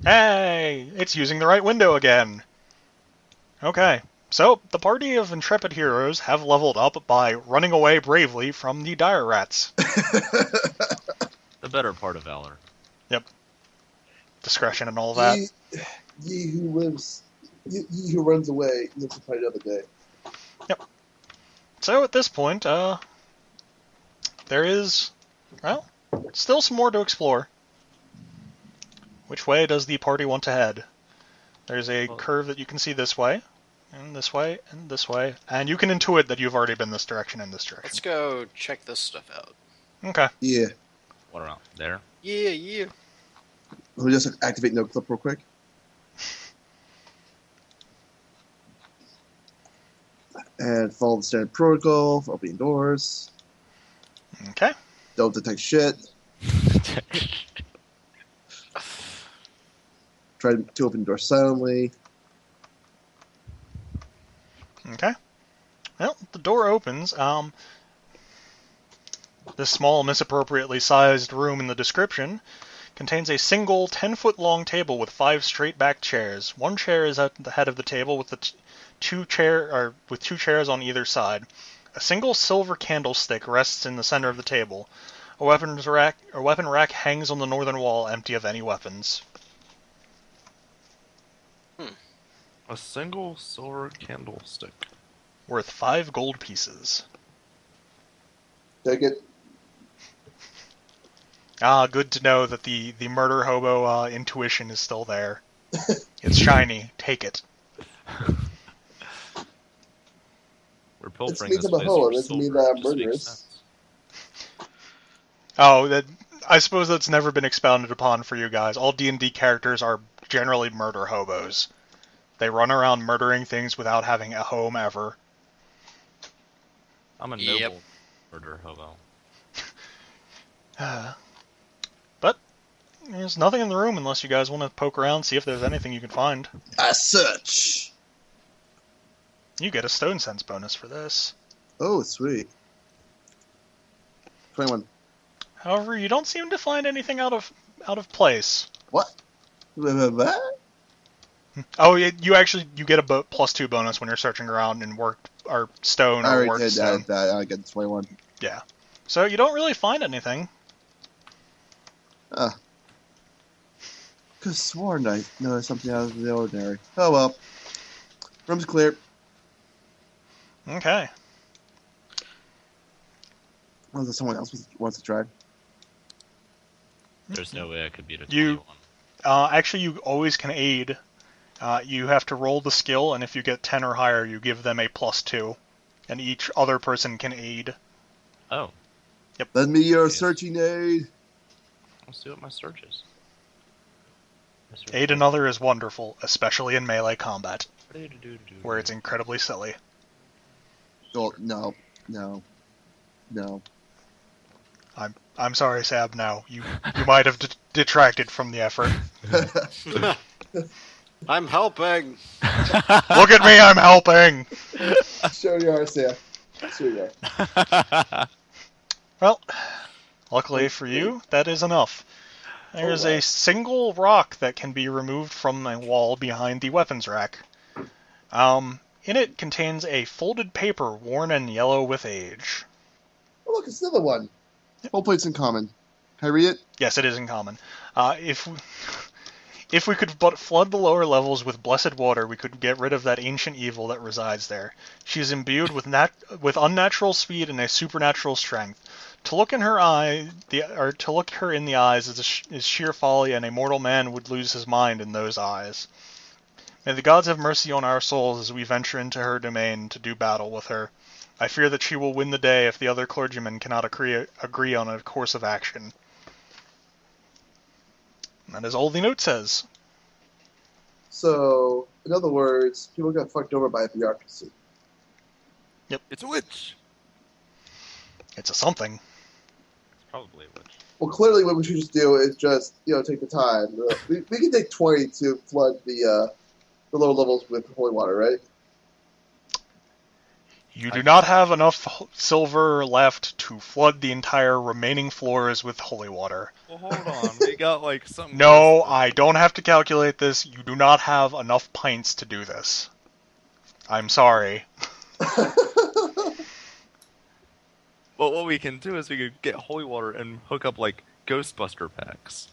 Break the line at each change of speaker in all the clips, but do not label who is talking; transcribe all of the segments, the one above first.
Hey, it's using the right window again. Okay, so the party of intrepid heroes have leveled up by running away bravely from the dire rats.
The better part of valor.
Yep. Discretion and all that.
Ye who lives, ye who runs away lives to fight another day.
Yep. So at this point, there is, well, still some more to explore. Which way does the party want to head? There's a curve that you can see this way, and this way, and this way, and you can intuit that you've already been this direction and this direction.
Let's go check this stuff out.
Okay.
Yeah.
What around there?
Yeah.
Let me just activate no clip real quick. And follow the standard protocol for opening doors.
Okay.
Don't detect shit. Try to open the door silently.
Okay. Well, the door opens. This small, misappropriately sized room in the description contains a single 10-foot-long table with 5 straight-backed chairs. One chair is at the head of the table with two chairs on either side. A single silver candlestick rests in the center of the table. A weapon rack hangs on the northern wall, empty of any weapons.
A single silver candlestick.
Worth 5 gold pieces.
Take it.
Good to know that the murder hobo intuition is still there. It's shiny. Take it.
We're pilfering
It means
this
I'm a
place
hoe.
for
It doesn't mean
silver.
that I'm
Just makes
murderous.
sense.
Oh, I suppose that's never been expounded upon for you guys. All D&D characters are generally murder hobos. They run around murdering things without having a home ever.
I'm a
Yep.
noble murder hobo.
But there's nothing in the room unless you guys want to poke around, see if there's anything you can find.
As such.
You get a stone sense bonus for this.
Oh, sweet. 21.
However, you don't seem to find anything out of place.
What? What?
Oh, you get a +2 bonus when you're searching around in stone
I
or
already
worked
did
stone.
that. I got 21.
Yeah. So you don't really find anything.
Could have sworn I noticed something out of the ordinary. Oh well. Room's clear.
Okay.
Was there someone else wants to try?
There's no way I could beat a
You-
21.
Actually, you always can aid. You have to roll the skill, and if you get 10 or higher, you give them a +2. And each other person can aid.
Oh,
Lend me your
Yes.
searching aid.
let's see what my search is.
Aid another is wonderful, especially in melee combat, where it's
in.
incredibly silly.
Oh, no.
I'm sorry, Sab, now. You might have detracted from the effort.
I'm helping.
Look at me, I'm helping!
Sure you are, Sam. Sure you are.
Well, luckily for you, that is enough. There's
wow.
a single rock that can be removed from a wall behind the weapons rack. In it contains a folded paper worn and yellow with age.
Oh, look, it's another one. Hopefully it's in common. Can I read it?
Yes, it is in common. If we could but flood the lower levels with blessed water, we could get rid of that ancient evil that resides there. She is imbued with unnatural speed and a supernatural strength. To look in her to look her in the eyes is sheer folly, and a mortal man would lose his mind in those eyes. May the gods have mercy on our souls as we venture into her domain to do battle with her. I fear that she will win the day if the other clergymen cannot agree on a course of action. That is all the note says.
So, in other words, people got fucked over by a bureaucracy.
It's a witch.
It's a something.
It's probably a witch.
Well, clearly what we should just do is just, take the time. We can take 20 to flood the lower levels with holy water, right?
You do not have enough silver left to flood the entire remaining floors with holy water.
Well, hold on. We got, like, something...
No, I don't have to calculate this. You do not have enough pints to do this. I'm sorry.
Well, what we can do is we could get holy water and hook up, like, Ghostbuster packs.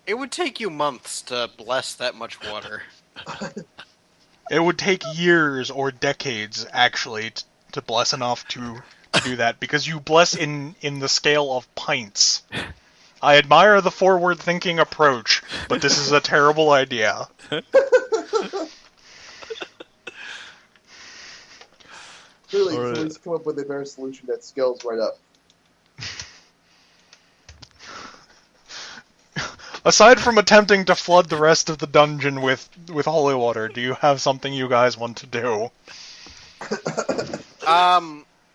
It would take you months to bless that much water.
It would take years or decades, actually, to bless enough to do that, because you bless in the scale of pints. I admire the forward-thinking approach, but this is a terrible idea.
Clearly,
Alright.
somebody's come up with a better solution that scales right up.
Aside from attempting to flood the rest of the dungeon with holy water, do you have something you guys want to do?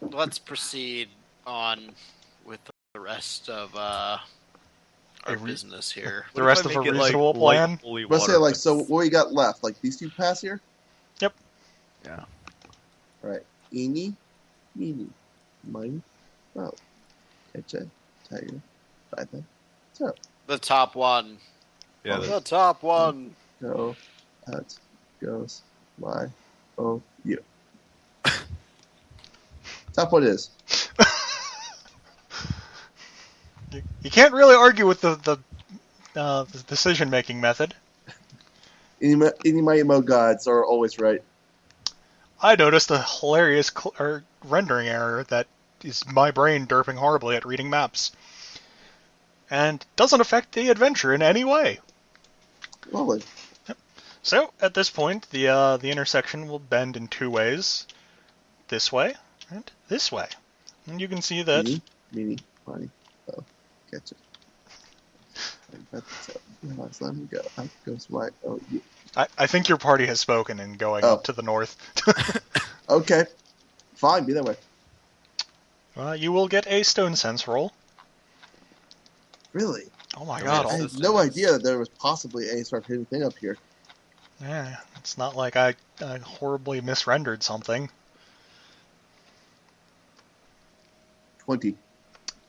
Let's proceed on with the rest of our business here.
The rest of a reasonable plan?
Let's say, like, so what we got left? Like, these two pass here?
Yep.
Yeah.
Alright. Eeny, meeny, miny, moe. Catcha, tiger, python, so.
The top one.
Yeah,
The top one.
Go, out, goes, my, oh, you. Top one is.
You can't really argue with the decision-making method.
Any mighty mo gods are always right.
I noticed a hilarious rendering error that is my brain derping horribly at reading maps. And doesn't affect the adventure in any way.
Lovely.
So, at this point, the intersection will bend in two ways. This way, and this way. And you can see that...
Meeny, meeny, miny, moe. Catcha. Let me go. Out goes my, oh, you.
I think your party has spoken in going up to the north.
Okay. Fine, be that way.
You will get a stone sense roll.
Really?
Oh my god.
I had no idea that there was possibly any sort of hidden thing up here.
Yeah, it's not like I horribly misrendered something.
20.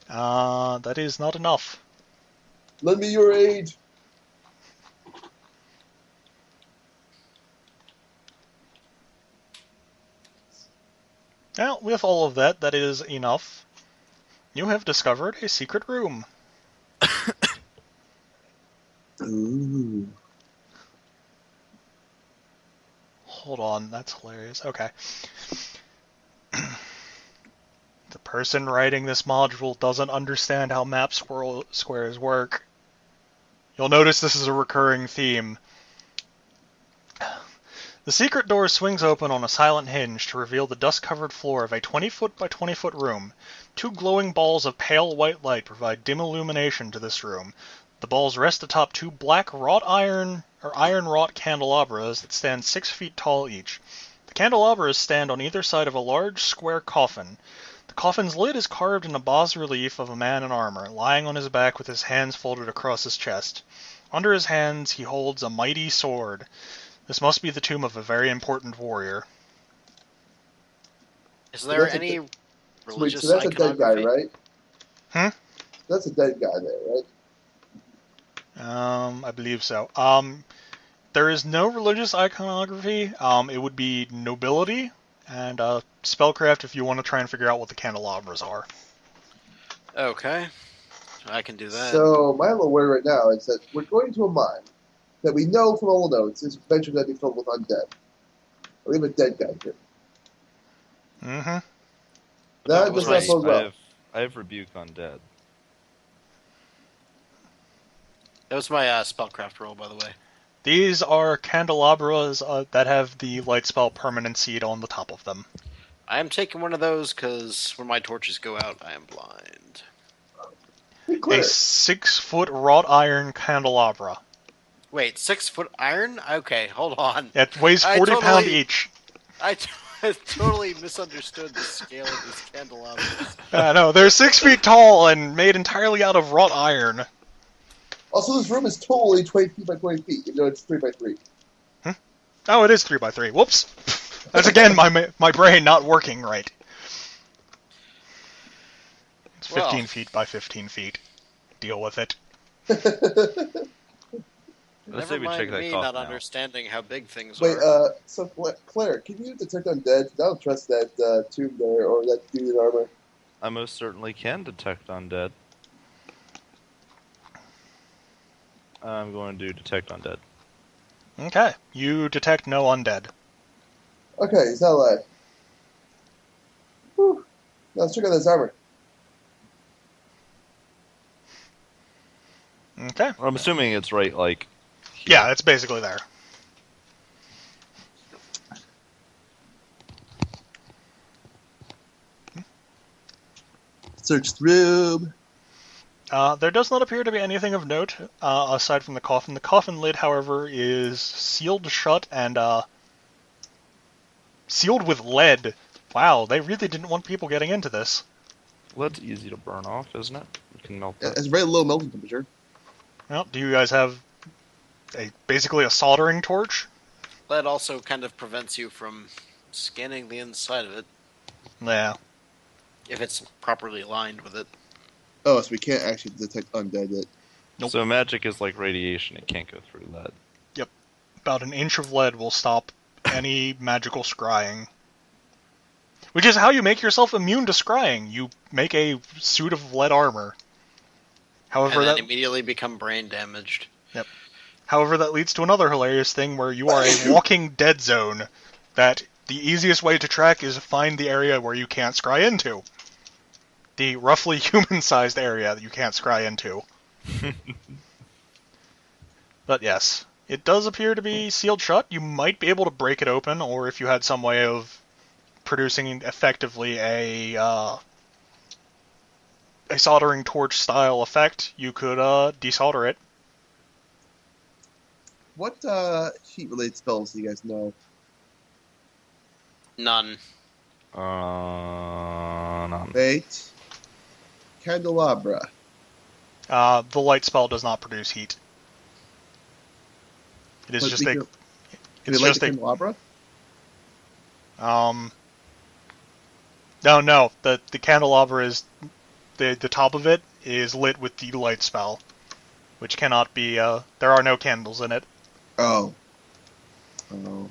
That is not enough.
Lend me your aid.
Well, with all of that, that is enough. You have discovered a secret room.
Ooh.
Hold on, that's hilarious. Okay. The person writing this module doesn't understand how map squares work. You'll notice this is a recurring theme. The secret door swings open on a silent hinge to reveal the dust-covered floor of a 20-foot by 20-foot room. Two glowing balls of pale white light provide dim illumination to this room. The balls rest atop two black iron-wrought candelabras that stand 6 feet tall each. The candelabras stand on either side of a large square coffin. The coffin's lid is carved in a bas-relief of a man in armor, lying on his back with his hands folded across his chest. Under his hands he holds a mighty sword. This must be the tomb of a very important warrior.
Is there any religious
So that's a dead guy,
iconography?
right? That's a dead guy there, right?
I believe so. There is no religious iconography. It would be nobility and spellcraft if you want to try and figure out what the candelabras are.
Okay. I can do that.
So, my little word right now is that we're going to a mine that we know from all the notes is eventually going to be filled with undead. We have a dead guy here.
Mm-hmm.
That does not bode well.
I have rebuke undead.
That was my spellcraft roll, by the way.
These are candelabras that have the light spell permanent seed on the top of them.
I am taking one of those because when my torches go out, I am blind.
Be
A
clear.
6-foot wrought iron candelabra.
Wait, 6-foot iron? Okay, hold on.
It weighs
I
40 pounds
totally-
each.
I totally misunderstood the scale of these candelabras.
No, they're 6 feet tall and made entirely out of wrought iron.
Also, this room is totally 20 feet by 20 feet, even though it's 3 by 3.
Oh, it is 3 by 3. Whoops. That's again my brain not working right. It's
Well.
15 feet by 15 feet. Deal with it.
Let's
Never
say we check
mind
that
me
cough
not
now.
understanding how big things
Wait,
are.
so Cleric, can you detect undead? I don't trust that tomb there, or that dude in armor.
I most certainly can detect undead. I'm going to detect undead.
Okay. You detect no undead.
Okay, he's not alive. Whew. Now let's check out this armor.
Okay.
I'm assuming it's right, like, here.
Yeah, it's basically there.
Search through.
There does not appear to be anything of note aside from the coffin. The coffin lid, however, is sealed shut and sealed with lead. Wow, they really didn't want people getting into this.
Lead's easy to burn off, isn't it? You can melt that.
It's very low melting temperature.
Well, do you guys have basically a soldering torch?
Lead also kind of prevents you from scanning the inside of it,
Yeah.
if it's properly aligned with it.
Oh, so we can't actually detect undead yet.
Nope.
So magic is like radiation, it can't go through lead.
About an inch of lead will stop any magical scrying. Which is how you make yourself immune to scrying. You make a suit of lead armor. However,
And then
that
immediately become brain damaged.
However, that leads to another hilarious thing where you are a walking dead zone that the easiest way to track is to find the area where you can't scry into. The roughly human-sized area that you can't scry into. But yes, it does appear to be sealed shut. You might be able to break it open, or if you had some way of producing effectively a soldering torch style effect, you could desolder it.
What heat-related spells do you guys know?
None.
None.
Fate. Candelabra.
The light spell does not produce heat. It is
But
just
we
a.
can we
It's
light
just
the
a.
candelabra?
No. The candelabra is the top of it is lit with the light spell, which cannot be. There are no candles in it.
Oh. Oh.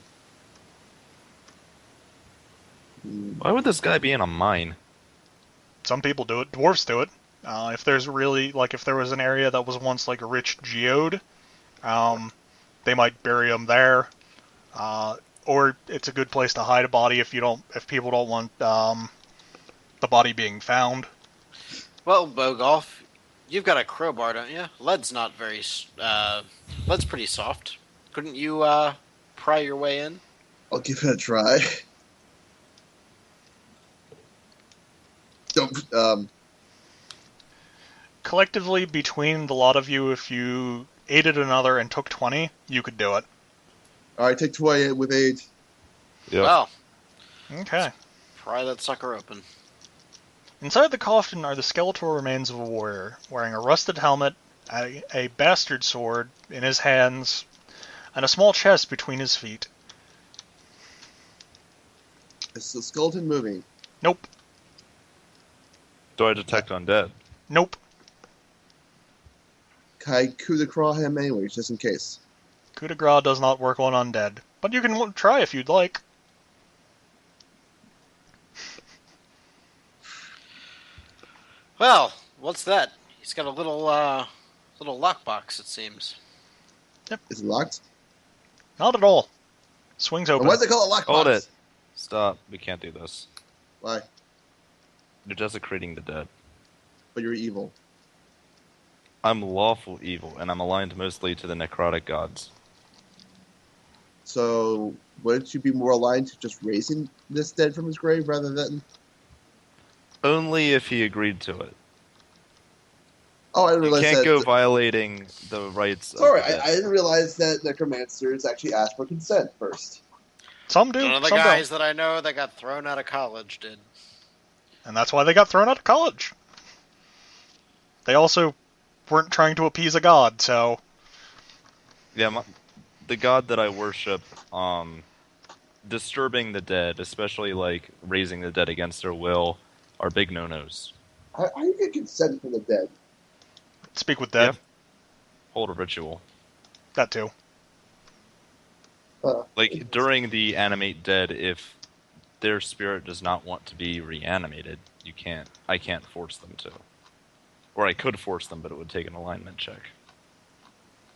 Why would this guy be in a mine?
Some people do it. Dwarves do it. If there's really if there was an area that was once like a rich geode, they might bury them there. Or it's a good place to hide a body if people don't want the body being found.
Well, Bogalf, you've got a crowbar, don't you? Lead's not very... lead's pretty soft. Couldn't you pry your way in?
I'll give it a try. Don't.
Collectively, between the lot of you, if you aided another and took 20, you could do it.
Alright, take 20 with 8.
Yeah.
Well,
Okay.
pry that sucker open.
Inside the coffin are the skeletal remains of a warrior, wearing a rusted helmet, a bastard sword in his hands, and a small chest between his feet.
Is the skeleton moving?
Nope.
Do I detect undead?
Nope.
Can I coup de grace him anyways, just in case?
Coup de grace does not work on undead, but you can try if you'd like.
Well, what's that? He's got a little lockbox, it seems.
Is it locked?
Not at all. Swings open.
Why do they call it lockbox?
Hold it. Stop. We can't do this.
Why?
You're desecrating the dead.
But you're evil.
I'm lawful evil, and I'm aligned mostly to the necrotic gods.
So, wouldn't you be more aligned to just raising this dead from his grave rather than...
Only if he agreed to it.
Oh, I didn't
You
realize
can't
that...
go violating the rights
Sorry,
of the dead.
I didn't realize that necromancers actually ask for consent first.
Some do,
None of the
some
guys
don't.
that I know that got thrown out of college did.
And that's why they got thrown out of college. They also weren't trying to appease a god, so...
Yeah, the god that I worship, disturbing the dead, especially like raising the dead against their will, are big no-nos.
How do you get consent from the dead?
Speak with dead.
Yep. Hold a ritual.
That too.
Like, during the animate dead, if their spirit does not want to be reanimated, I can't force them to. Or I could force them, but it would take an alignment check.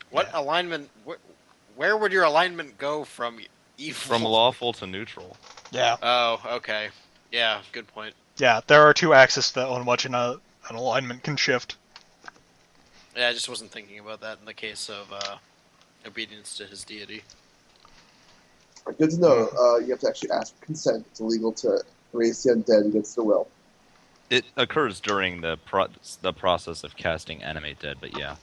What alignment? Where would your alignment go from evil?
From lawful to neutral.
Yeah.
Oh, okay. Yeah, good point.
Yeah, there are two axes on which an alignment can shift.
Yeah, I just wasn't thinking about that in the case of obedience to his deity.
Good to know. You have to actually ask for consent. It's illegal to raise the undead against their will.
It occurs during the process of casting animate dead, but yeah.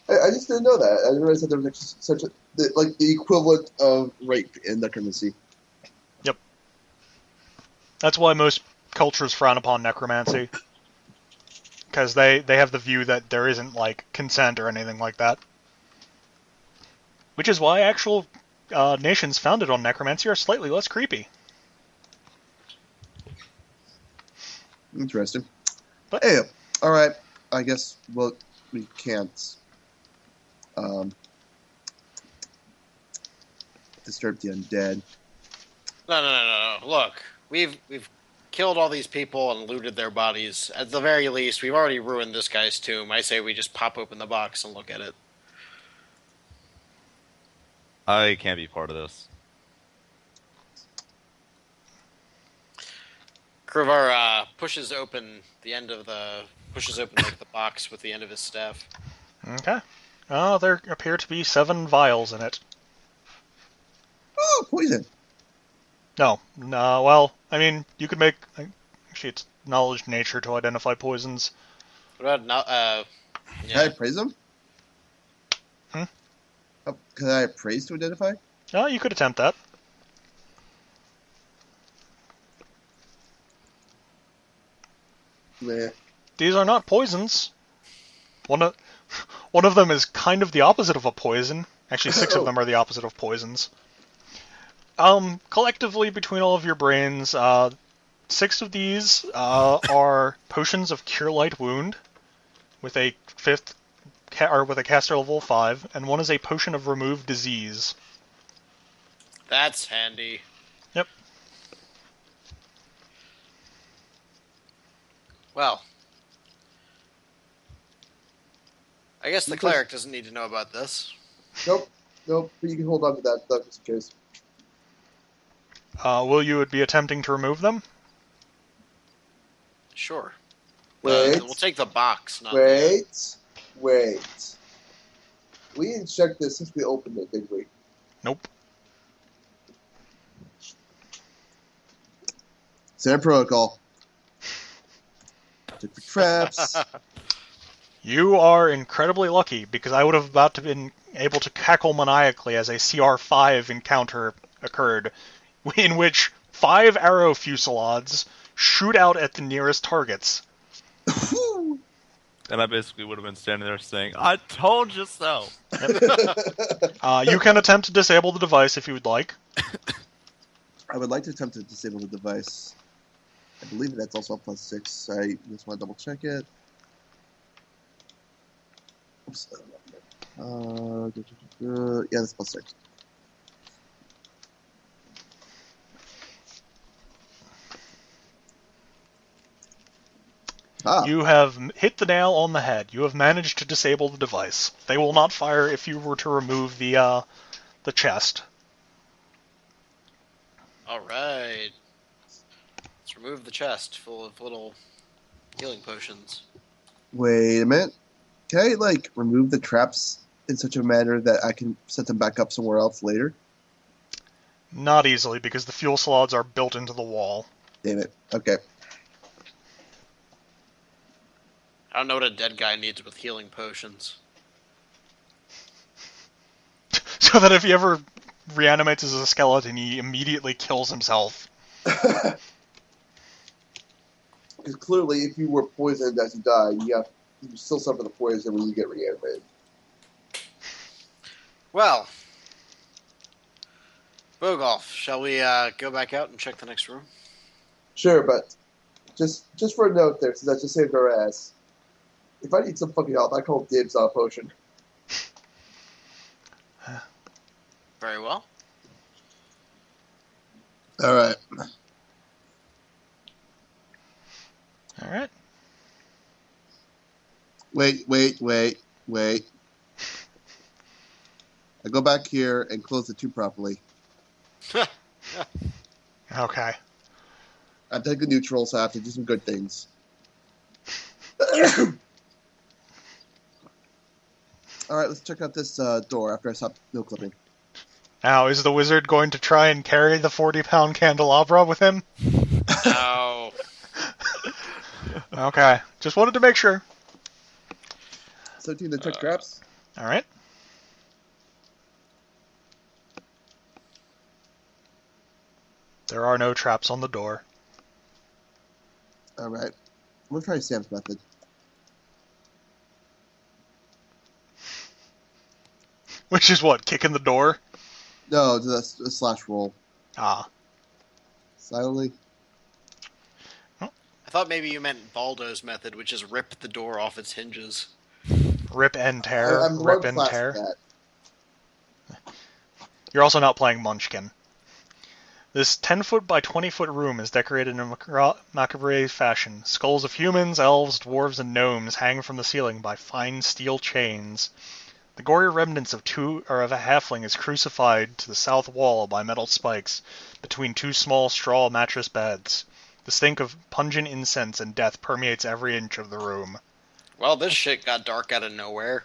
I just didn't know that. I didn't realize that there was actually the equivalent of rape in necromancy.
Yep. That's why most cultures frown upon necromancy. Because they have the view that there isn't, like, consent or anything like that. Which is why actual nations founded on necromancy are slightly less creepy.
Interesting.
But
hey, all right. I guess we can't disturb the undead.
No. Look, we've killed all these people and looted their bodies. At the very least, we've already ruined this guy's tomb. I say we just pop open the box and look at it.
I can't be part of this.
Curuvar pushes open the box with the end of his staff.
Okay. Oh, there appear to be 7 vials in it.
Oh, poison.
No. Well, I mean, you could make... Actually, it's knowledge nature to identify poisons.
What about
Can I praise them?
Hmm?
Oh, can I praise to identify?
Oh, you could attempt that.
Meh.
These are not poisons. One of them is kind of the opposite of a poison. Actually, 6 of them are the opposite of poisons. Collectively, between all of your brains, 6 of these are potions of Cure Light Wound, with a with a caster level 5, and one is a potion of Remove Disease.
That's handy.
Yep.
Well,
I guess the cleric doesn't need to know about this.
Nope. But you can hold on to that, though, just in case.
Will you be attempting to remove them?
Sure.
Wait.
We'll take the box. Not
Wait. We didn't check this since we opened it, did we?
Nope.
Standard protocol. Check for traps.
You are incredibly lucky, because I would have about to been able to cackle maniacally as a CR5 encounter occurred, in which 5 arrow fusillades shoot out at the nearest targets.
And I basically would have been standing there saying, I told you so!
You can attempt to disable the device if you would like.
I would like to attempt to disable the device. I believe that's also a +6. I just want to double check it. Oops. Yeah, that's +6.
You have hit the nail on the head. You have managed to disable the device. They will not fire if you were to remove the chest.
All right. Let's remove the chest full of little healing potions.
Wait a minute. Can I, remove the traps in such a manner that I can set them back up somewhere else later?
Not easily, because the fuel slots are built into the wall.
Damn it. Okay.
I don't know what a dead guy needs with healing potions.
So that if he ever reanimates as a skeleton, he immediately kills himself.
Because clearly, if you were poisoned as you die, you still suffer the poison when you get reanimated.
Well, Bogalf, shall we go back out and check the next room?
Sure, but Just for a note there, since I just saved our ass. If I need some fucking help, I call dibs on a potion.
Very well.
All right.
All right.
Wait. I go back here and close the tube properly.
Okay.
I'm taking neutral, so I have to do some good things. All right, let's check out this door after I stop no clipping.
Now, is the wizard going to try and carry the 40-pound candelabra with him?
No.
Okay. Just wanted to make sure.
17 to check traps.
All right. There are no traps on the door.
All right. I'm going to try Sam's method.
Which is what? Kicking the door?
No, that's a slash roll.
Ah.
Silently.
I thought maybe you meant Baldo's method, which is rip the door off its hinges.
Rip and tear.
I'm
Rip and tear.
That.
You're also not playing Munchkin. This 10-foot by 20-foot room is decorated in a macabre fashion. Skulls of humans, elves, dwarves, and gnomes hang from the ceiling by fine steel chains. The gory remnants of a halfling is crucified to the south wall by metal spikes between two small straw mattress beds. The stink of pungent incense and death permeates every inch of the room.
Well, this shit got dark out of nowhere.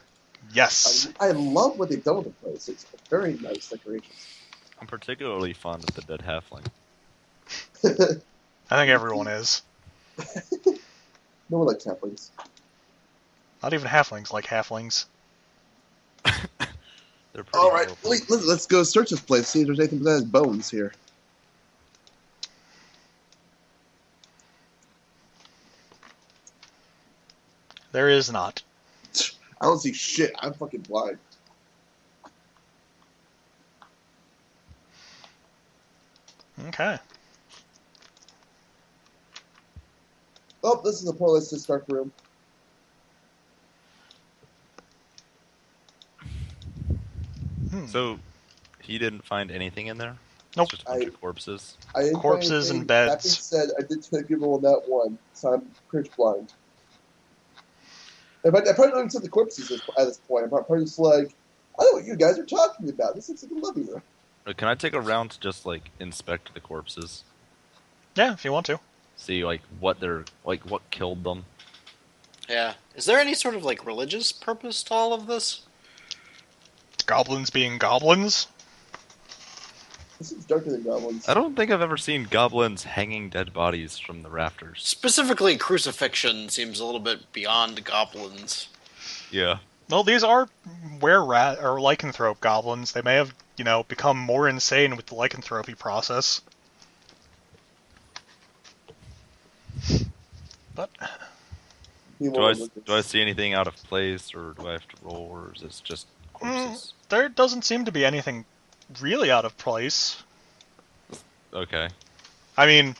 Yes.
I love what they've done with the place. It's very nice decorations.
I'm particularly fond of the dead halfling.
I think everyone is.
No one likes halflings.
Not even halflings like halflings.
They're pretty
All right,
horrible.
let's go search this place. See if there's anything besides bones here.
There is not.
I don't see shit. I'm fucking blind.
Okay.
Oh, this is a pointless to start room.
So, he didn't find anything in there?
Nope.
It's just a bunch of corpses.
I didn't
Corpses
find
and
anything.
beds.
That being said, I did take people on that one, so I'm pitch blind. I probably don't even see the corpses at this point. I'm probably just like, I know what you guys are talking about. This looks like a living room.
Can I take a round to just, inspect the corpses?
Yeah, if you want to.
See, what killed them?
Yeah. Is there any sort of, religious purpose to all of this?
Goblins being goblins?
This is darker than goblins.
I don't think I've ever seen goblins hanging dead bodies from the rafters.
Specifically, crucifixion seems a little bit beyond goblins.
Yeah.
Well, these are were-rat or lycanthrope goblins. They may have, become more insane with the lycanthropy process. But
Meanwhile,
Do I see anything out of place, or do I have to roll, or is this just corpses?
there doesn't seem to be anything really out of place.
Okay.
I mean,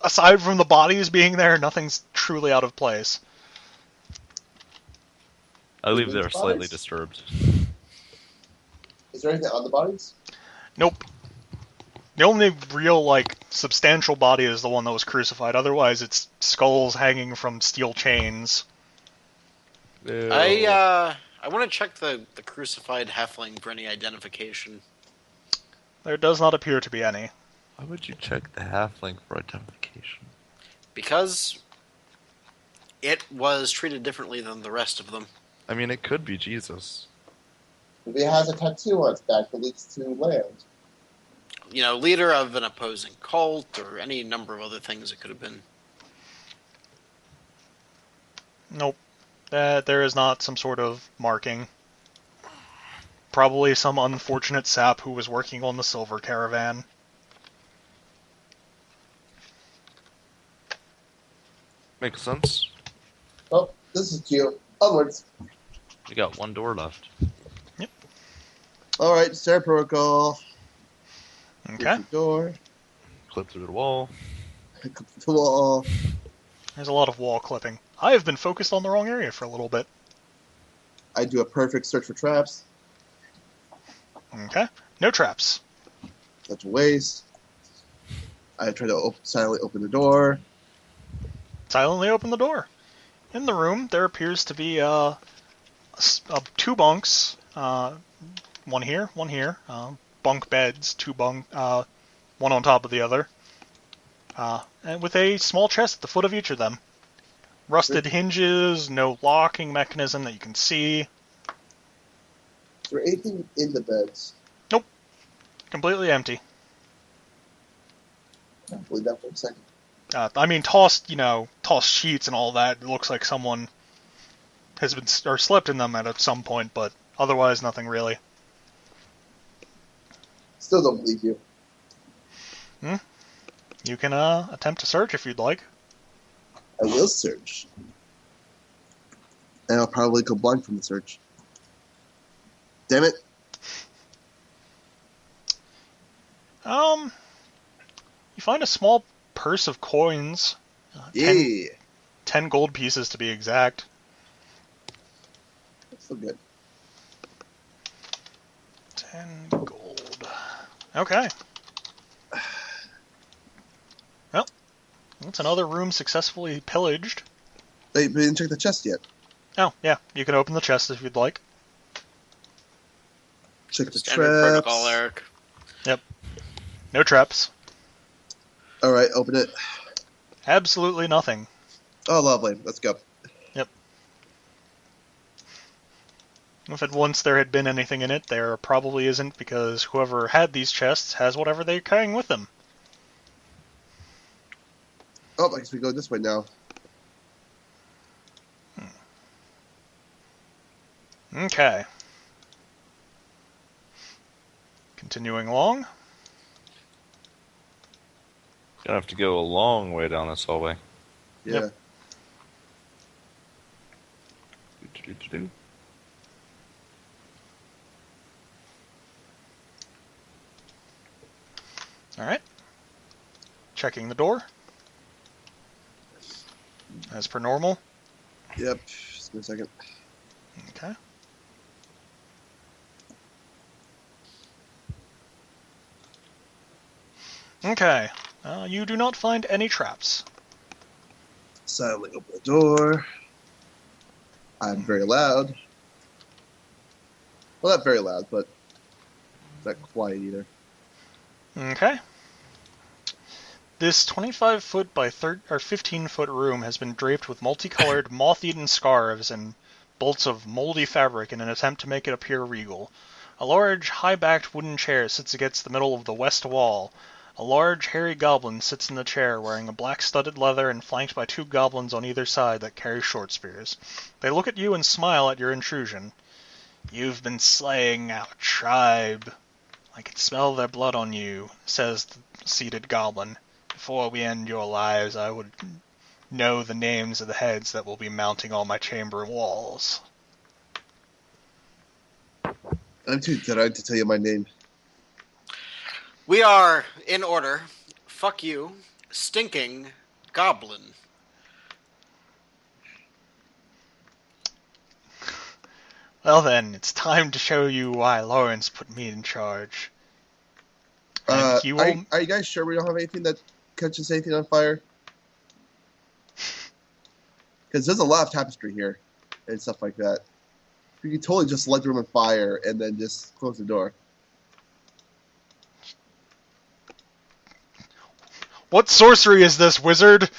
aside from the bodies being there, nothing's truly out of place.
I believe they're
Bodies?
slightly disturbed.
Is there anything on the bodies?
Nope. The only real, substantial body is the one that was crucified. Otherwise, it's skulls hanging from steel chains.
Ew.
I want to check the crucified halfling for any identification.
There does not appear to be any.
Why would you check the halfling for identification?
Because it was treated differently than the rest of them.
I mean, it could be Jesus.
Maybe it has a tattoo on its back that leads to land.
Leader of an opposing cult, or any number of other things it could have been.
Nope. There is not some sort of marking. Probably some unfortunate sap who was working on the silver caravan.
Makes sense.
Oh, this is cute. Onwards.
We got one door left.
All right, Sarah, protocol.
Okay.
Door.
Clip through the wall.
Come to the wall.
There's a lot of wall clipping. I have been focused on the wrong area for a little bit.
I do a perfect search for traps.
Okay. No traps.
Such a waste. I try to silently open the door.
Silently open the door. In the room, there appears to be two bunks. One here, one here. Bunk beds, one on top of the other. And with a small chest at the foot of each of them. Rusted hinges, no locking mechanism that you can see.
Is there anything in the beds?
Nope. Completely empty.
I can't believe that for a second.
Tossed sheets and all that. It looks like someone has been or slept in them at some point, but otherwise nothing really.
Still don't believe you.
You can attempt to search if you'd like.
I will search. And I'll probably go blind from the search. Damn it.
You find a small purse of coins. 10 gold pieces to be exact.
That's so good.
10 gold. Okay. Well, that's another room successfully pillaged.
Hey, we didn't check the chest yet.
Oh, yeah. You can open the chest if you'd like.
Check the
Standard
traps.
protocol, Eric.
Yep. No traps.
Alright, open it.
Absolutely nothing.
Oh, lovely. Let's go.
Yep. If at once there had been anything in it, there probably isn't, because whoever had these chests has whatever they're carrying with them.
Oh, I guess we go this way now.
Okay. Continuing along.
Gonna have to go a long way down this hallway.
Yeah.
Yep.
Do-do-do-do-do.
Alright. Checking the door. As per normal.
Yep. Just give me a second.
Okay. Okay. You do not find any traps.
Silently open the door. I'm very loud. Well, not very loud, but not quiet either.
Okay. This 25-foot by 15-foot room has been draped with multicolored, moth-eaten scarves and bolts of moldy fabric in an attempt to make it appear regal. A large, high-backed wooden chair sits against the middle of the west wall. A large, hairy goblin sits in the chair, wearing a black studded leather and flanked by two goblins on either side that carry short spears. They look at you and smile at your intrusion. "You've been slaying our tribe. I can smell their blood on you," says the seated goblin. "Before we end your lives, I would know the names of the heads that will be mounting on my chamber walls."
I'm too dead to tell you my name.
We are, in order, fuck you, stinking goblin.
Well then, it's time to show you why Lawrence put me in charge. And he will...
Are you guys sure we don't have anything that catches anything on fire? Because there's a lot of tapestry here and stuff like that. You can totally just light the room on fire and then just close the door.
What sorcery is this, wizard?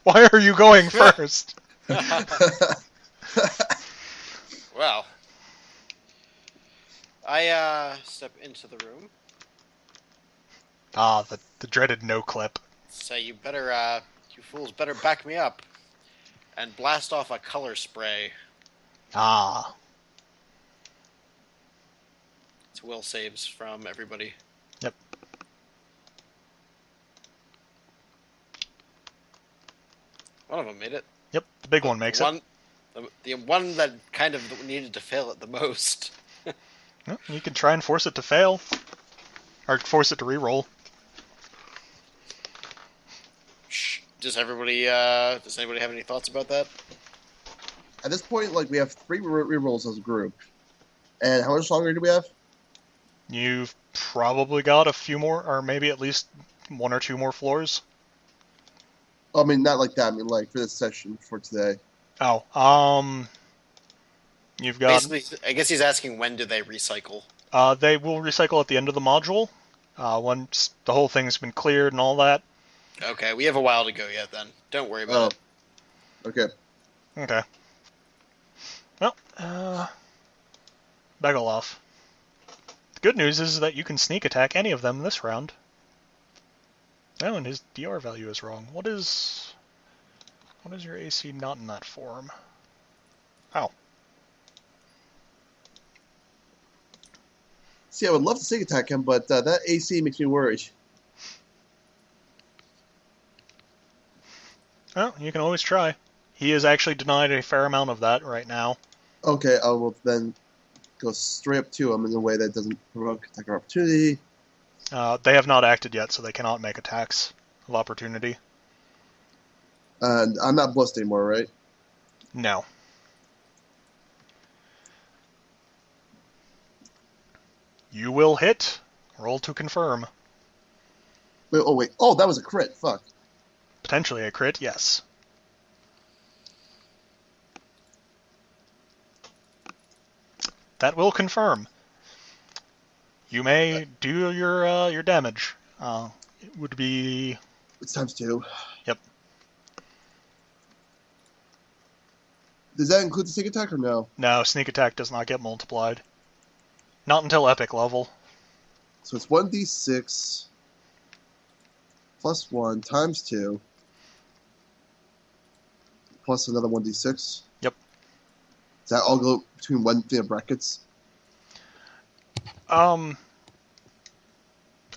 Why are you going first?
Well, I step into the room.
Ah, the dreaded no clip.
Say you better, you fools better back me up, and blast off a color spray.
Ah.
It's will saves from everybody.
Yep.
One of them made it.
Yep, the big one makes it.
The one that kind of needed to fail it the most.
Well, you can try and force it to fail. Or force it to reroll.
Shh. does anybody have any thoughts about that?
At this point, like, we have 3 rerolls as a group. And how much longer do we have?
You've probably got a few more, or maybe at least 1 or 2 more floors.
I mean, not like that. I mean, like, for this session for today.
Oh, you've got...
Basically, I guess he's asking when do they recycle?
They will recycle at the end of the module, once the whole thing's been cleared and all that.
Okay, we have a while to go yet then. Don't worry about it.
Okay.
Okay. Well, Bogalf. The good news is that you can sneak attack any of them this round. Oh, and his DR value is wrong. What is your AC not in that form? Oh.
See, I would love to sneak attack him, but that AC makes me worried.
Well, you can always try. He is actually denied a fair amount of that right now.
Okay, I will then go straight up to him in a way that doesn't provoke attack of opportunity.
They have not acted yet, so they cannot make attacks of opportunity.
And I'm not blessed anymore, right?
No. You will hit. Roll to confirm.
Wait. Oh, that was a crit. Fuck.
Potentially a crit, yes. That will confirm. You may do your damage. It would be...
It's times 2.
Yep.
Does that include the sneak attack or no?
No, sneak attack does not get multiplied. Not until epic level.
So it's 1d6 plus 1 times 2 plus another 1d6.
Yep.
Does that all go between one thing of brackets?
I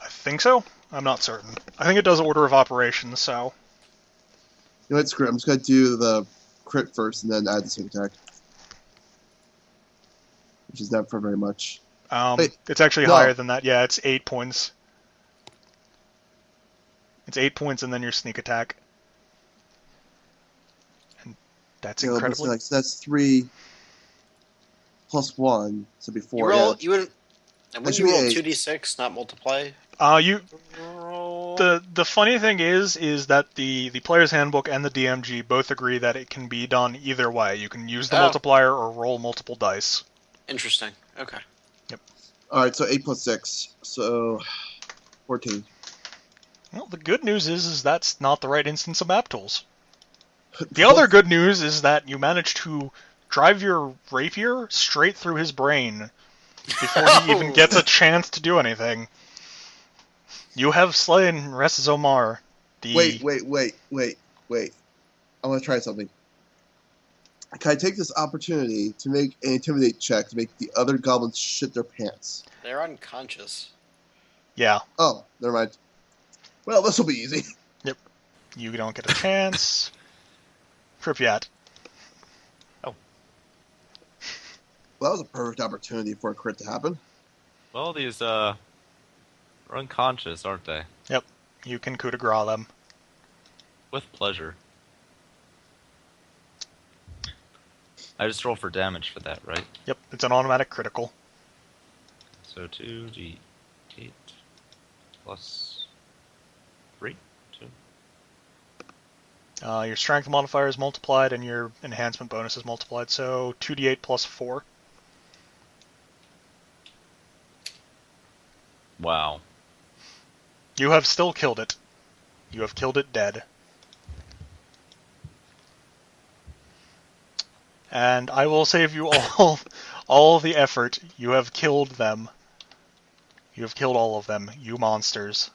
think so. I'm not certain. I think it does order of operations, so...
You know what, screw it. I'm just going to do the crit first and then add the sneak attack. Which is not for very much. Wait,
it's actually
no.
higher than that. Yeah, it's 8 points. It's 8 points and then your sneak attack. And that's incredibly...
So that's 3 plus 1, so it'd be 4.
You roll 2d6, not multiply?
The funny thing is that the player's handbook and the DMG both agree that it can be done either way. You can use the multiplier or roll multiple dice.
Interesting. Okay.
Yep.
Alright, so 8 plus 6, so 14.
Well, the good news is that's not the right instance of map tools. The other good news is that you managed to drive your rapier straight through his brain before he even gets a chance to do anything. You have slain Resizomar.
Wait. I want to try something. Can I take this opportunity to make an intimidate check to make the other goblins shit their pants?
They're unconscious.
Yeah.
Oh, never mind. Well, this will be easy.
Yep. You don't get a chance. Pripyat.
Oh.
Well, that was a perfect opportunity for a crit to happen.
Well, these are unconscious, aren't they?
Yep. You can coup de grace them.
With pleasure. I just roll for damage for that, right?
Yep. It's an automatic critical.
So 2d8 plus 3. 2.
Your strength modifier is multiplied and your enhancement bonus is multiplied, so 2d8 plus 4.
Wow.
You have still killed it. You have killed it dead. And I will save you all the effort. You have killed them. You have killed all of them, you monsters.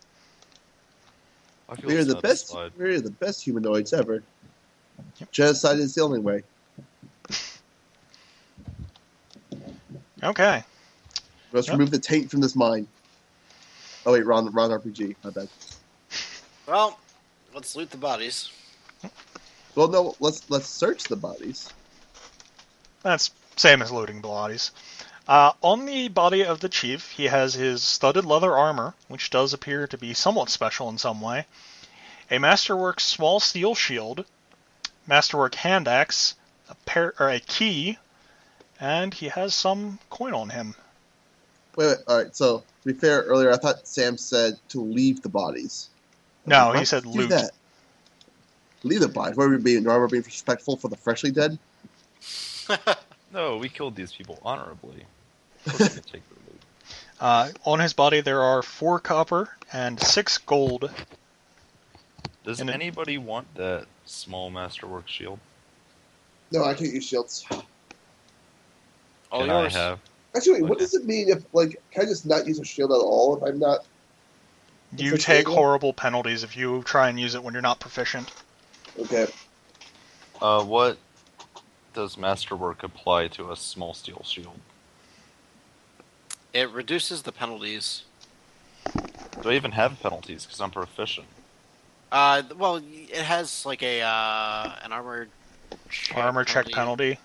We're the best humanoids ever. Yep. Genocide is the only way.
Okay.
Let's remove the taint from this mine. Oh wait, wrong RPG. My bad.
Well, let's loot the bodies.
Well, no, let's search the bodies.
That's same as looting bodies. On the body of the chief, he has his studded leather armor, which does appear to be somewhat special in some way, a Masterwork small steel shield, Masterwork hand axe, a key, and he has some coin on him.
Wait. All right. So to be fair, earlier I thought Sam said to leave the bodies.
No,
Why
he said
would you do
loot.
that? Leave the bodies. Why are we being respectful for the freshly dead?
No, we killed these people honorably. Of course we could take their loot.
On his body there are 4 copper and 6 gold.
Does anybody want that small Masterwork shield?
No, I can't use shields.
All
Can
yours.
I have?
Actually, what
Okay.
does it mean if, like, can I just not use a shield at all if I'm not?
You
Proficient
take
in it?
horrible penalties if you try and use it when you're not proficient.
Okay.
What does Masterwork apply to a small steel shield?
It reduces the penalties.
Do I even have penalties because I'm proficient?
Well, it has like an armor
Check penalty,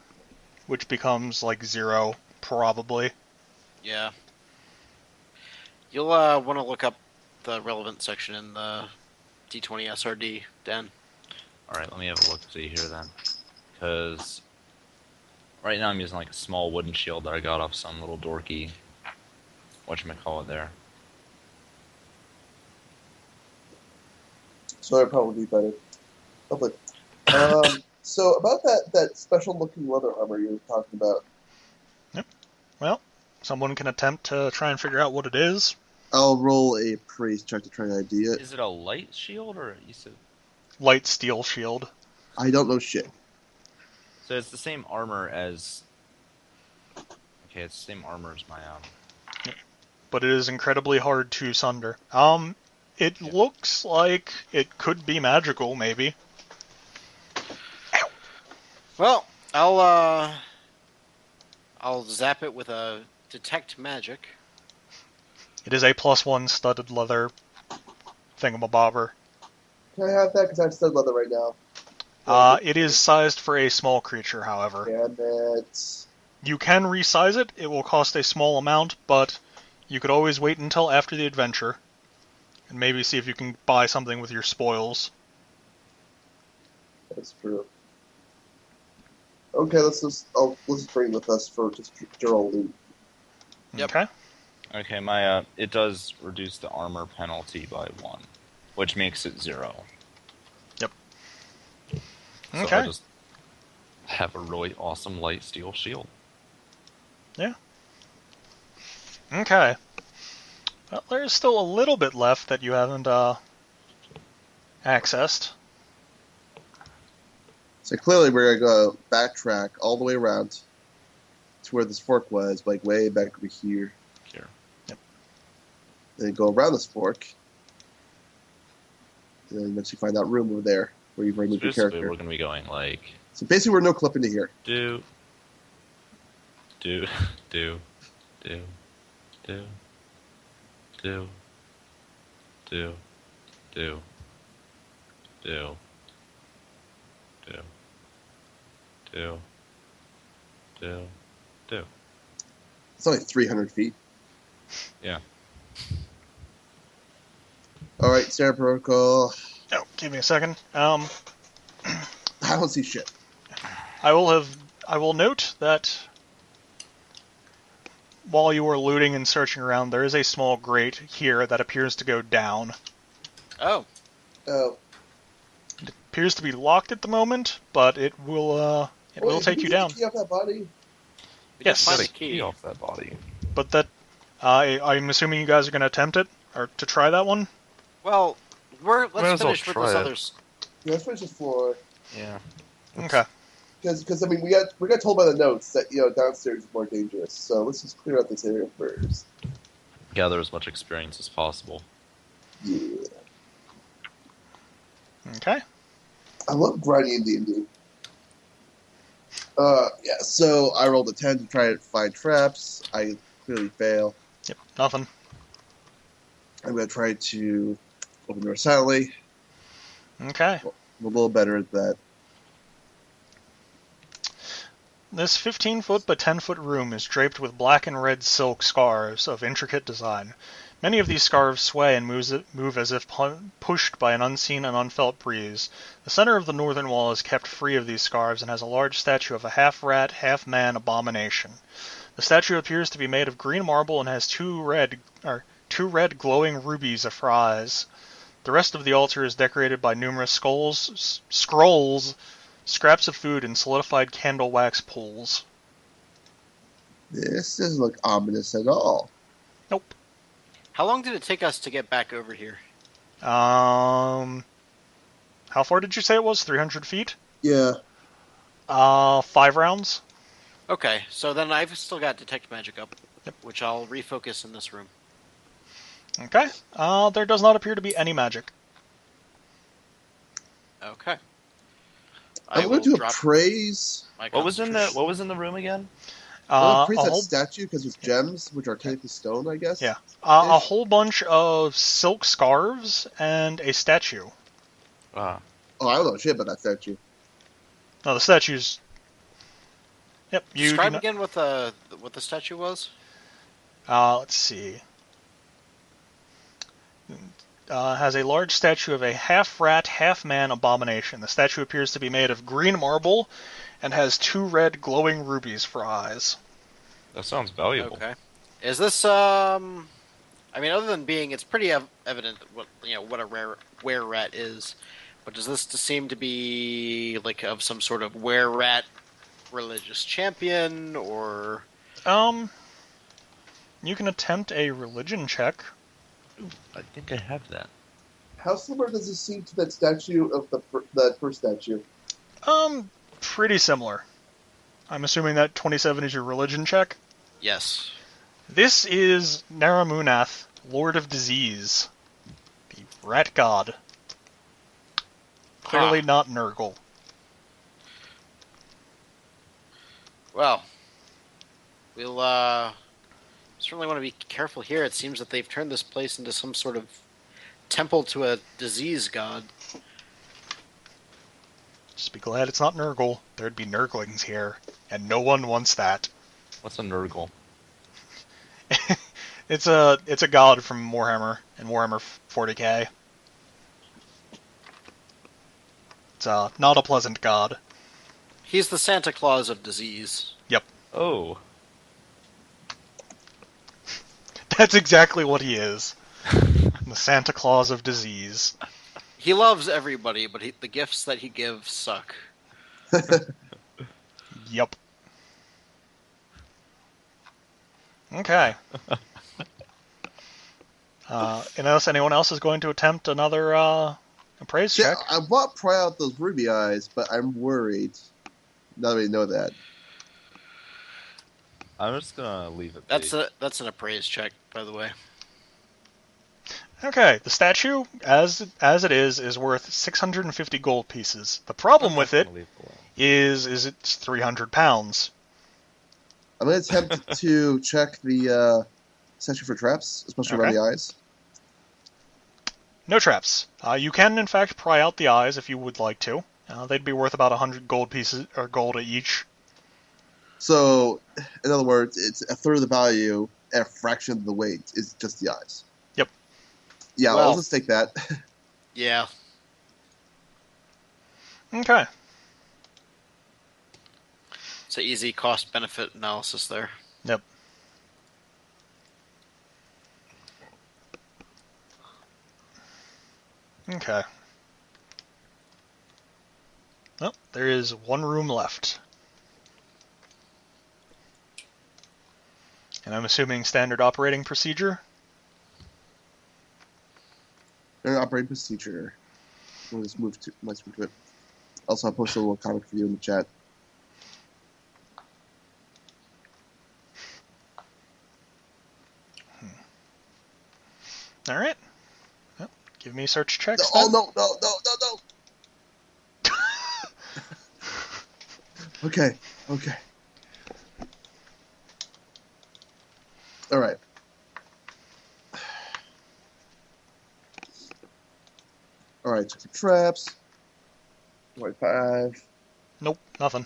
which becomes like 0, probably.
Yeah. You'll want to look up the relevant section in the D20 SRD, Dan.
Alright, let me have a look-see here then. Because right now I'm using like a small wooden shield that I got off some little dorky whatchamacallit there.
So it'd probably be better. Hopefully. So about that special looking leather armor you were talking about.
Well, someone can attempt to try and figure out what it is.
I'll roll a priest check to try and ID it.
Is it a light shield or you said?
Light steel shield.
I don't know shit.
So it's the same armor as. Okay, it's the same armor as my
But it is incredibly hard to sunder. It looks like it could be magical, maybe.
Well, I'll zap it with a detect magic.
It is a +1 studded leather thingamabobber.
Can I have that? Because I have stud leather right now.
It is sized for a small creature, however.
Damn it.
You can resize it. It will cost a small amount, but you could always wait until after the adventure and maybe see if you can buy something with your spoils.
That's true. Okay, let's just bring it with us for just general loot.
Yep.
Okay.
Okay, my it does reduce the armor penalty by 1, which makes it 0.
Yep.
So
Okay.
I just have a really awesome light steel shield.
Yeah. Okay. Well, there's still a little bit left that you haven't accessed.
So clearly we're going to go backtrack all the way around to where this fork was, like way back over here.
Here.
Then go around this fork. And then eventually find that room over there where you've removed your
Basically,
character.
we're going to be going like...
So basically we're no clip into here.
Do, do, do, do, do, do, do, do, do, do, do, do.
It's only 300 feet.
Yeah.
Alright, Sarah Protocol.
Oh, give me a second.
I don't see shit.
I will note that while you are looting and searching around, there is a small grate here that appears to go down.
Oh,
Oh.
It appears to be locked at the moment, but it will take you down.
Key off that body?
we
Yes.
did find
Got
the
a key
key.
off that body.
But that I'm assuming you guys are going to attempt it or to try that one.
Well,
Might
let's
as well
finish with
try
this
it.
others.
Yeah, let's finish this floor.
Yeah.
Okay.
Because I mean we got told by the notes that downstairs is more dangerous. So let's just clear out this area first.
Gather as much experience as possible.
Yeah.
Okay.
I love grinding in D&D. Yeah, so I rolled a 10 to try to find traps. I clearly fail.
Yep. Nothing.
I'm going to try to open the door silently.
Okay.
I'm a little better at that.
This 15-foot by 10-foot room is draped with black and red silk scarves of intricate design. Many of these scarves sway and move as if pushed by an unseen and unfelt breeze. The center of the northern wall is kept free of these scarves and has a large statue of a half-rat, half-man abomination. The statue appears to be made of green marble and has two red glowing rubies for eyes. The rest of the altar is decorated by numerous scrolls, scraps of food, and solidified candle wax pools.
This doesn't look ominous at all.
Nope.
How long did it take us to get back over here?
How far did you say it was? 300 feet?
Yeah.
5 rounds?
Okay, so then I've still got Detect Magic up, which I'll refocus in this room.
Okay. There does not appear to be any magic.
Okay.
I'm going to appraise.
What was in the room again?
Appraise that statue because it's gems, which are technically stone, I guess.
Yeah. A whole bunch of silk scarves and a statue.
Ah.
Oh, I don't know shit about that statue.
No, the statue's... Yep.
Describe again what the statue was?
Let's see. Has a large statue of a half-rat, half-man abomination. The statue appears to be made of green marble and has 2 red glowing rubies for eyes.
That sounds valuable.
Okay. Is this I mean, other than being, it's pretty evident what a were-rat is, but does this seem to be like of some sort of were-rat religious champion, or?
You can attempt a religion check.
Ooh, I think I have that.
How similar does this seem to that statue of that first statue?
Pretty similar. I'm assuming that 27 is your religion check?
Yes.
This is Naramunath, Lord of Disease. The rat god. Clearly not Nurgle.
Well, we'll certainly want to be careful here. It seems that they've turned this place into some sort of temple to a disease god.
Just be glad it's not Nurgle. There'd be Nurglings here, and no one wants that.
What's a Nurgle?
It's a god from Warhammer and Warhammer 40k. It's not a pleasant god.
He's the Santa Claus of disease.
Yep.
Oh.
That's exactly what he is. The Santa Claus of disease.
He loves everybody, but the gifts that he gives suck.
Yep. Okay. Unless anyone else is going to attempt another appraise check.
I want to pry out those ruby eyes, but I'm worried. Now that we know that.
I'm just gonna leave it.
That's an appraise check, by the way.
Okay, the statue, as it is worth 650 gold pieces. The problem with it is it's 300 pounds.
I'm going to attempt to check the statue for traps, especially around the eyes.
No traps. You can, in fact, pry out the eyes if you would like to. They'd be worth about 100 gold pieces or gold each.
So, in other words, it's a third of the value, and a fraction of the weight is just the eyes.
Yep.
Yeah,
Well,
I'll just take that.
Yeah.
Okay.
It's an easy cost-benefit analysis there.
Yep. Okay. Well, there is one room left. And I'm assuming standard operating procedure?
Operating procedure. We'll just move to it. Also, I'll post a little comic for you in the chat.
All right. Well, give me search checks.
No,
then.
no. Okay. All right. Check the traps. 25.
Nope, nothing.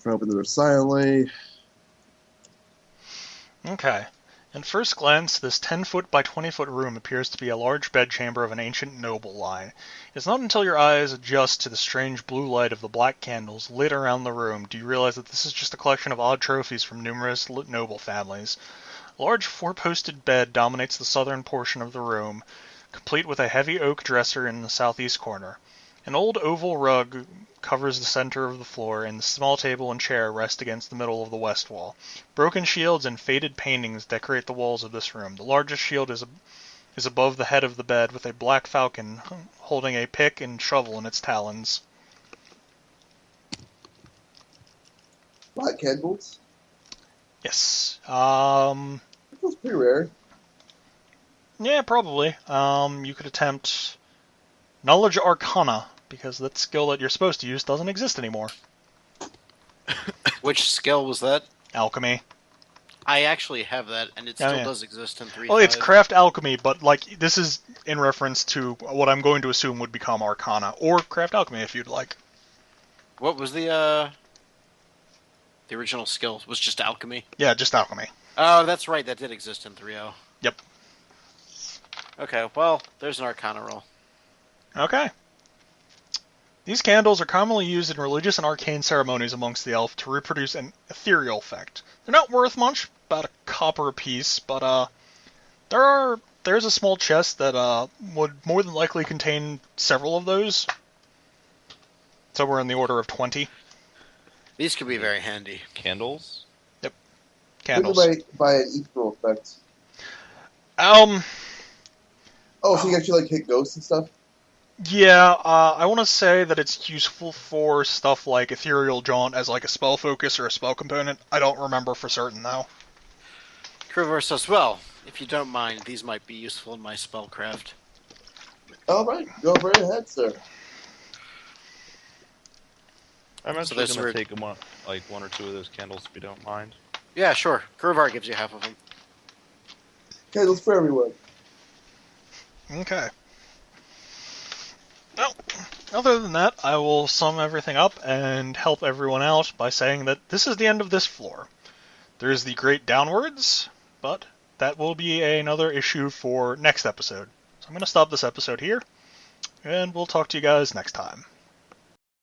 I open the door silently.
Okay. At first glance, this 10-foot by 20-foot room appears to be a large bedchamber of an ancient noble line. It's not until your eyes adjust to the strange blue light of the black candles lit around the room do you realize that this is just a collection of odd trophies from numerous noble families. A large four-posted bed dominates the southern portion of the room, complete with a heavy oak dresser in the southeast corner. An old oval rug covers the center of the floor, and the small table and chair rest against the middle of the west wall. Broken shields and faded paintings decorate the walls of this room. The largest shield is above the head of the bed, with a black falcon holding a pick and shovel in its talons.
Black candles.
Yes.
That feels pretty rare.
Yeah, probably. You could attempt Knowledge Arcana, because that skill that you're supposed to use doesn't exist anymore.
Which skill was that?
Alchemy.
I actually have that, and it still does exist in 3.5.
Well, it's Craft Alchemy, but like this is in reference to what I'm going to assume would become Arcana, or Craft Alchemy if you'd like.
What was the original skill? Was just alchemy?
Yeah, just Alchemy.
Oh, that's right. That did exist in 3.0.
Yep.
Okay, well, there's an Arcana roll.
Okay. These candles are commonly used in religious and arcane ceremonies amongst the elf to reproduce an ethereal effect. They're not worth much, about a copper apiece, but there's a small chest that would more than likely contain several of those. Somewhere in the order of 20.
These could be very handy.
Candles?
Yep. Candles.
By an ethereal effect. Oh, so you actually like hit ghosts and stuff?
Yeah, I want to say that it's useful for stuff like Ethereal Jaunt as like a spell focus or a spell component. I don't remember for certain, though.
Curuvar says, well, if you don't mind, these might be useful in my spellcraft.
All right, go right ahead, sir.
I'm
So
actually
there's
going to
sort-
take one or two of those candles if you don't mind.
Yeah, sure. Curuvar gives you half of them.
Candles for everyone.
Okay. Well, other than that, I will sum everything up and help everyone out by saying that this is the end of this floor. There is the Great Downwards, but that will be another issue for next episode. So I'm going to stop this episode here, and we'll talk to you guys next time.